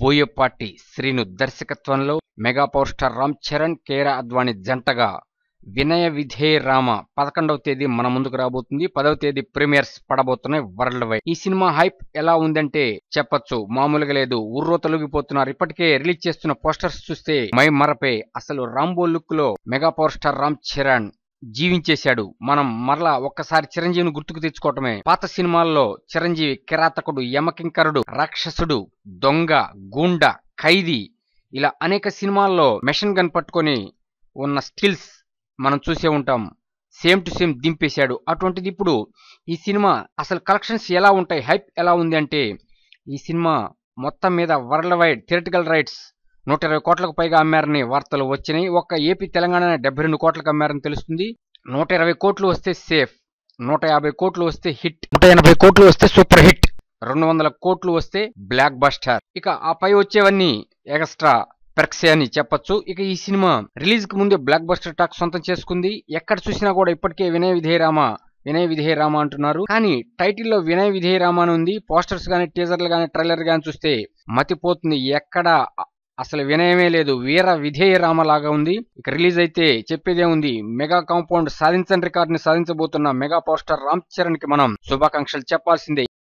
బోయపాటి శ్రీను దర్శకత్వంలో mega power star Ram Charan, కీరా అద్వానీ జంటగా వినయ విధేయ రామ 11వ తేదీ మన ముందుకు రాబోతుంది. 10వ తేదీ ప్రీమియర్స్ పడబోతున్నాయి వరల్డ్ వైడ్. ఈ సినిమా హైప్ ఎలా ఉందంటే చెప్పొచ్చు, మామూలుగా లేదు. ఊర్రో తొలగిపోతున్నారు. ఇప్పటికే రిలీజ్ చేస్తున్న పోస్టర్స్ చూస్తే మై మరపే. అసలు రాంబో లుక్ లో mega power star Ram Charan జీవించేశాడు. మనం మరలా ఒక్కసారి చిరంజీవిని గుర్తుకు తెచ్చుకోవటమే. పాత సినిమాల్లో చిరంజీవి కిరాతకుడు, యమకింకరుడు, రాక్షసుడు, దొంగ, గూండా, ఖైదీ ఇలా అనేక సినిమాల్లో మెషిన్ గన్ పట్టుకొని ఉన్న స్టిల్స్ మనం చూసే ఉంటాం. సేమ్ టు సేమ్ దింపేశాడు. అటువంటిది ఇప్పుడు ఈ సినిమా అసలు కలెక్షన్స్ ఎలా ఉంటాయి, హైప్ ఎలా ఉంది అంటే, ఈ సినిమా మొత్తం మీద వరల్డ్ వైడ్ థియేటికల్ రైట్స్ 120 కోట్లకు పైగా అమ్మారని వార్తలు వచ్చినాయి. ఒక్క ఏపీ తెలంగాణ 72 కోట్లకు అమ్మారని తెలుస్తుంది. 120 కోట్లు వస్తే సేఫ్, 150 కోట్లు వస్తే హిట్, 180 కోట్లు వస్తే సూపర్ హిట్, 200 కోట్లు వస్తే బ్లాక్ బస్టర్. ఇక ఆ పై వచ్చేవన్నీ ఎక్స్ట్రా పెర్క్సే అని చెప్పొచ్చు. ఇక ఈ సినిమా రిలీజ్ కు ముందే బ్లాక్ బస్టర్ టాక్ సొంతం చేసుకుంది. ఎక్కడ చూసినా కూడా ఇప్పటికే వినయ విధేయ రామ అంటున్నారు. కానీ టైటిల్లో వినయ విధేయ రామ అని ఉంది. పోస్టర్స్ గానీ, టీజర్లు గానీ, ట్రైలర్ గానీ చూస్తే మతిపోతుంది. ఎక్కడ అసలు వినయమే లేదు, వీర విధేయ రామ లాగా ఉంది. ఇక రిలీజ్ అయితే చెప్పేదే ఉంది. మెగా కాంపౌండ్ సాధించని రికార్డుని సాధించబోతున్న mega power star Ram Charan కి మనం శుభాకాంక్షలు చెప్పాల్సిందే.